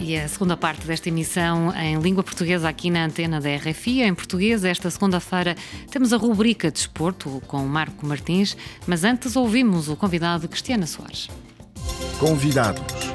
E a segunda parte desta emissão em língua portuguesa aqui na antena da RFI. Em português, esta segunda-feira, temos a rubrica Desporto com Marco Martins, mas antes ouvimos o convidado Cristiana Soares. Convidados.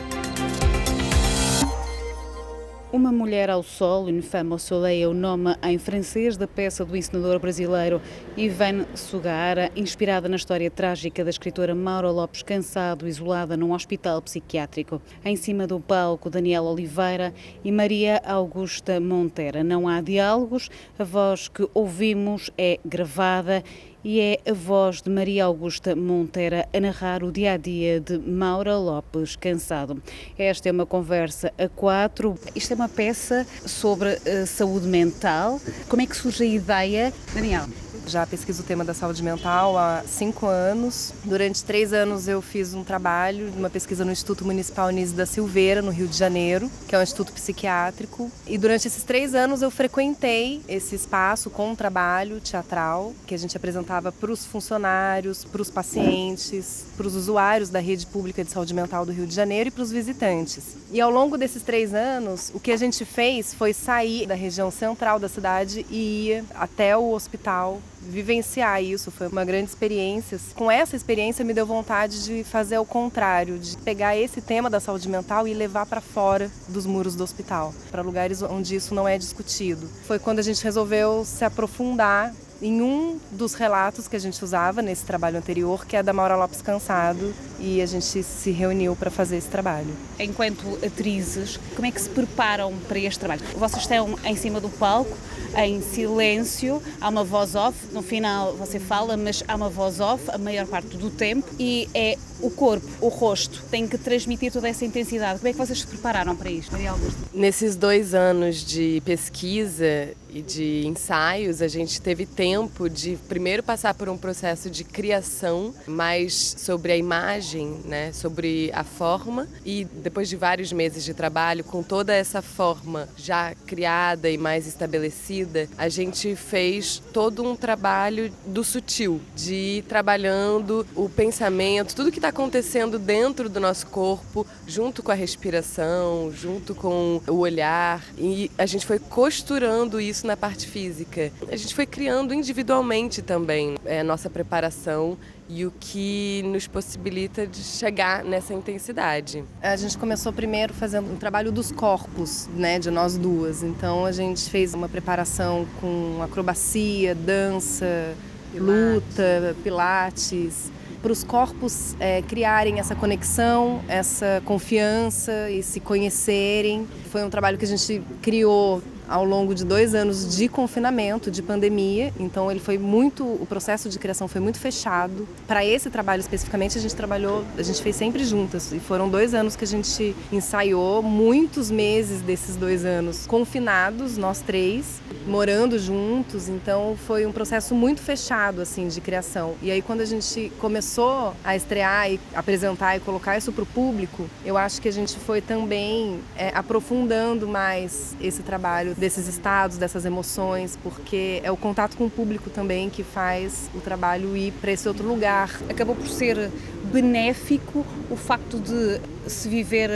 Uma Mulher ao Sol, Une Femme au Soleil, é o nome em francês da peça do encenador brasileiro Ivan Sugara, inspirada na história trágica da escritora Maura Lopes Cansado, isolada num hospital psiquiátrico. Em cima do palco, Daniela Oliveira e Maria Augusta Montera. Não há diálogos, a voz que ouvimos é gravada e é a voz de Maria Augusta Montera a narrar o dia-a-dia de Maura Lopes Cansado. Esta é uma conversa a quatro. Isto é uma peça sobre saúde mental. Como é que surge a ideia, Daniela? Já pesquiso o tema da saúde mental há 5 anos. Durante 3 anos eu fiz um trabalho, uma pesquisa no Instituto Municipal Anísio da Silveira, no Rio de Janeiro, que é um instituto psiquiátrico. E durante esses 3 anos eu frequentei esse espaço com um trabalho teatral, que a gente apresentava para os funcionários, para os pacientes, para os usuários da rede pública de saúde mental do Rio de Janeiro e para os visitantes. E ao longo desses 3 anos, o que a gente fez foi sair da região central da cidade e ir até o hospital, vivenciar isso. Foi uma grande experiência. Com essa experiência me deu vontade de fazer o contrário, de pegar esse tema da saúde mental e levar para fora dos muros do hospital, para lugares onde isso não é discutido. Foi quando a gente resolveu se aprofundar em um dos relatos que a gente usava nesse trabalho anterior, que é da Maura Lopes Cansado, e a gente se reuniu para fazer esse trabalho. Enquanto atrizes, como é que se preparam para este trabalho? Vocês estão em cima do palco, em silêncio, há uma voz off, no final você fala, mas há uma voz off a maior parte do tempo e é o corpo, o rosto, tem que transmitir toda essa intensidade. Como é que vocês se prepararam para isto, Maria Augusta? Nesses 2 anos de pesquisa e de ensaios, a gente teve tempo de primeiro passar por um processo de criação mais sobre a imagem, né, sobre a forma, e depois de vários meses de trabalho, com toda essa forma já criada e mais estabelecida, a gente fez todo um trabalho do sutil, de ir trabalhando o pensamento, tudo que está acontecendo dentro do nosso corpo, junto com a respiração, junto com o olhar, e a gente foi costurando isso na parte física. A gente foi criando individualmente também a nossa preparação e o que nos possibilita de chegar nessa intensidade. A gente começou primeiro fazendo um trabalho dos corpos, né, de nós duas. Então a gente fez uma preparação com acrobacia, dança, luta, pilates, para os corpos criarem essa conexão, essa confiança e se conhecerem. Foi um trabalho que a gente criou ao longo de 2 anos de confinamento, de pandemia. Então o processo de criação foi muito fechado. Para esse trabalho especificamente a gente fez sempre juntas. E foram 2 anos que a gente ensaiou, muitos meses desses 2 anos confinados, nós 3, morando juntos. Então foi um processo muito fechado assim de criação. E aí quando a gente começou a estrear e apresentar e colocar isso para o público, eu acho que a gente foi também aprofundando mais esse trabalho desses estados, dessas emoções, porque é o contato com o público também que faz o trabalho ir para esse outro lugar. Acabou por ser benéfico o facto de se viver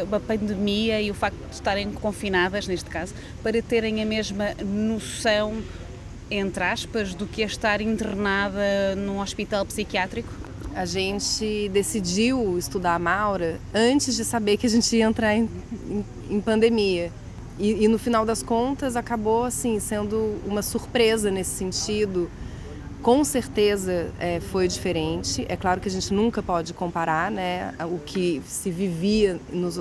uma pandemia e o facto de estarem confinadas, neste caso, para terem a mesma noção, entre aspas, do que é estar internada num hospital psiquiátrico? A gente decidiu estudar a Maura antes de saber que a gente ia entrar em pandemia. E no final das contas acabou assim, sendo uma surpresa nesse sentido. Com certeza foi diferente. É claro que a gente nunca pode comparar, né, o que se vivia,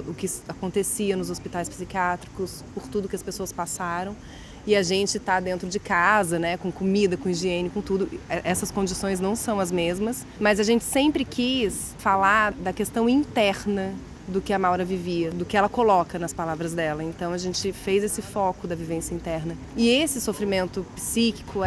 o que acontecia nos hospitais psiquiátricos, por tudo que as pessoas passaram. E a gente está dentro de casa, né, com comida, com higiene, com tudo. Essas condições não são as mesmas. Mas a gente sempre quis falar da questão interna do que a Maura vivia, do que ela coloca nas palavras dela. Então a gente fez esse foco da vivência interna. E esse sofrimento psíquico,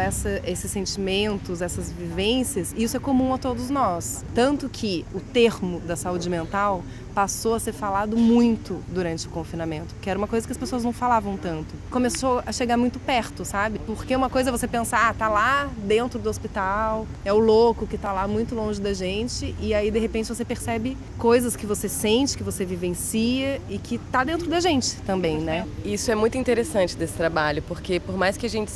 esses sentimentos, essas vivências, isso é comum a todos nós. Tanto que o termo da saúde mental passou a ser falado muito durante o confinamento, que era uma coisa que as pessoas não falavam tanto. Começou a chegar muito perto, sabe? Porque uma coisa é você pensar, tá lá dentro do hospital, é o louco que tá lá muito longe da gente, e aí de repente você percebe coisas que você sente, que você vivencia e que está dentro da gente também, né? Isso é muito interessante desse trabalho, porque por mais que a gente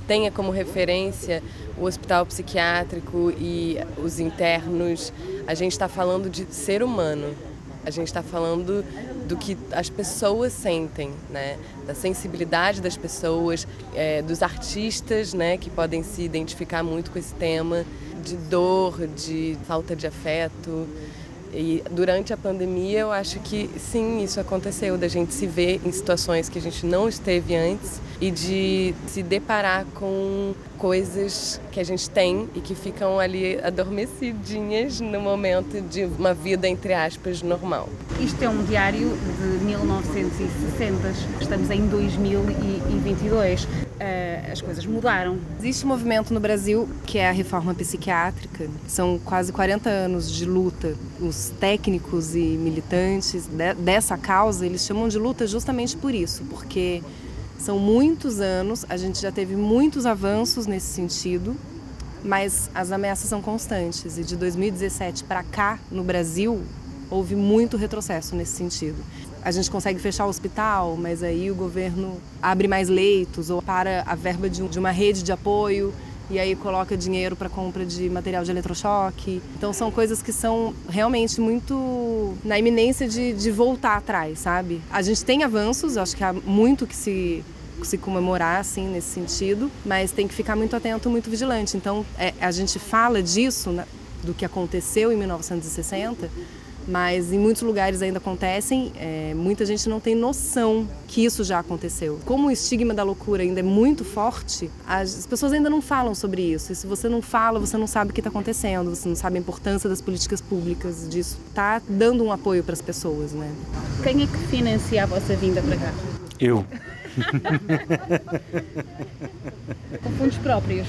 tenha como referência o hospital psiquiátrico e os internos, a gente está falando de ser humano. A gente está falando do que as pessoas sentem, né? Da sensibilidade das pessoas, dos artistas, né? Que podem se identificar muito com esse tema, de dor, de falta de afeto. E durante a pandemia eu acho que sim, isso aconteceu, da gente se ver em situações que a gente não esteve antes e de se deparar com coisas que a gente tem e que ficam ali adormecidinhas no momento de uma vida, entre aspas, normal. Isto é um diário de 1960, estamos em 2022. As coisas mudaram. Existe um movimento no Brasil que é a reforma psiquiátrica. São quase 40 anos de luta. Os técnicos e militantes dessa causa, eles chamam de luta justamente por isso, porque são muitos anos, a gente já teve muitos avanços nesse sentido, mas as ameaças são constantes. E de 2017 para cá, no Brasil, houve muito retrocesso nesse sentido. A gente consegue fechar o hospital, mas aí o governo abre mais leitos ou para a verba de uma rede de apoio e aí coloca dinheiro para compra de material de eletrochoque. Então são coisas que são realmente muito na iminência de voltar atrás, sabe? A gente tem avanços, acho que há muito que se comemorar assim, nesse sentido, mas tem que ficar muito atento, muito vigilante. Então a gente fala disso, do que aconteceu em 1960, mas em muitos lugares ainda acontecem, muita gente não tem noção que isso já aconteceu. Como o estigma da loucura ainda é muito forte, as pessoas ainda não falam sobre isso. E se você não fala, você não sabe o que está acontecendo, você não sabe a importância das políticas públicas, disso tá dando um apoio para as pessoas, né? Quem é que financia a vossa vinda para cá? Eu. Com fundos próprios?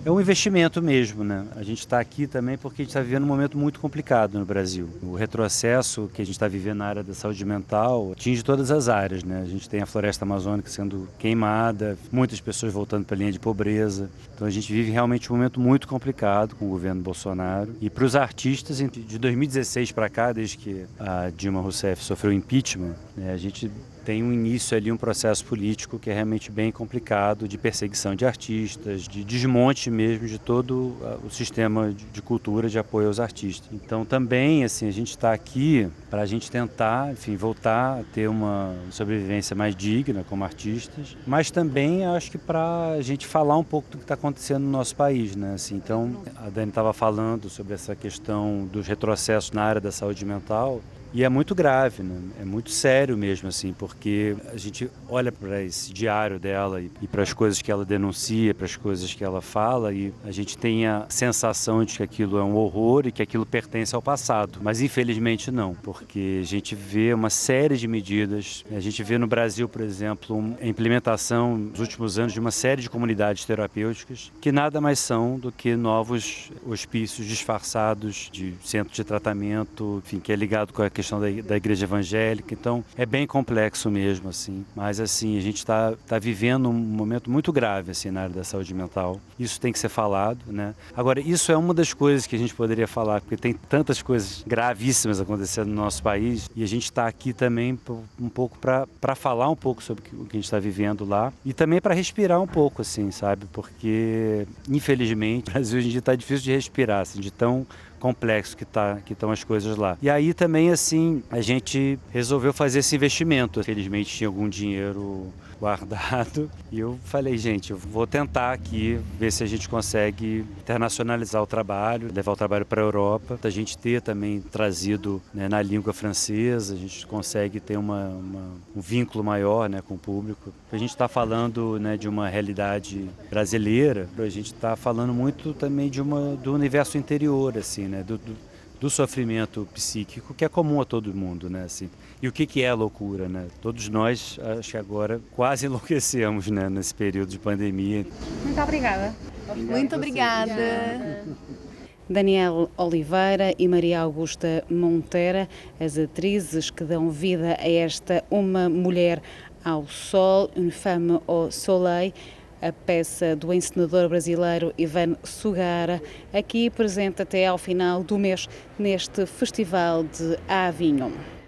É um investimento mesmo, né? A gente está aqui também porque a gente está vivendo um momento muito complicado no Brasil. O retrocesso que a gente está vivendo na área da saúde mental atinge todas as áreas, né? A gente tem a floresta amazônica sendo queimada, muitas pessoas voltando para a linha de pobreza. Então a gente vive realmente um momento muito complicado com o governo Bolsonaro. E para os artistas, de 2016 para cá, desde que a Dilma Rousseff sofreu impeachment, né, a gente tem um início ali, um processo político que é realmente bem complicado, de perseguição de artistas, de desmonte mesmo de todo o sistema de cultura, de apoio aos artistas. Então também, assim, a gente está aqui para a gente tentar, enfim, voltar a ter uma sobrevivência mais digna como artistas, mas também acho que para a gente falar um pouco do que está acontecendo no nosso país, né? Assim, então, a Dani estava falando sobre essa questão dos retrocessos na área da saúde mental. E é muito grave, né? É muito sério mesmo, assim, porque a gente olha para esse diário dela e para as coisas que ela denuncia, para as coisas que ela fala, e a gente tem a sensação de que aquilo é um horror e que aquilo pertence ao passado. Mas infelizmente não, porque a gente vê uma série de medidas. A gente vê no Brasil, por exemplo, a implementação nos últimos anos de uma série de comunidades terapêuticas que nada mais são do que novos hospícios disfarçados de centro de tratamento, enfim, que é ligado com a questão da igreja evangélica. Então é bem complexo mesmo, assim, mas assim, a gente está vivendo um momento muito grave assim, na área da saúde mental. Isso tem que ser falado, né? Agora, isso é uma das coisas que a gente poderia falar, porque tem tantas coisas gravíssimas acontecendo no nosso país, e a gente está aqui também um pouco para falar um pouco sobre o que a gente está vivendo lá, e também para respirar um pouco, assim, sabe? Porque infelizmente o Brasil hoje em dia está difícil de respirar, assim, de tão complexo que estão as coisas lá. E aí também, assim, a gente resolveu fazer esse investimento. Felizmente tinha algum dinheiro guardado e eu falei, gente, eu vou tentar aqui ver se a gente consegue internacionalizar o trabalho, levar o trabalho para a Europa. A gente ter também trazido, né, na língua francesa, a gente consegue ter um vínculo maior, né, com o público. A gente está falando, né, de uma realidade brasileira, a gente está falando muito também do universo interior, assim, né, do sofrimento psíquico que é comum a todo mundo, né, assim. E o que é a loucura, né? Todos nós, acho que agora, quase enlouquecemos, né, nesse período de pandemia. Muito obrigada. Muito obrigada. Daniel Oliveira e Maria Augusta Monteira, as atrizes que dão vida a esta Uma Mulher ao Sol, Une Femme au Soleil. a peça do encenador brasileiro Ivan Sugara, aqui presente até ao final do mês neste Festival de Avinho.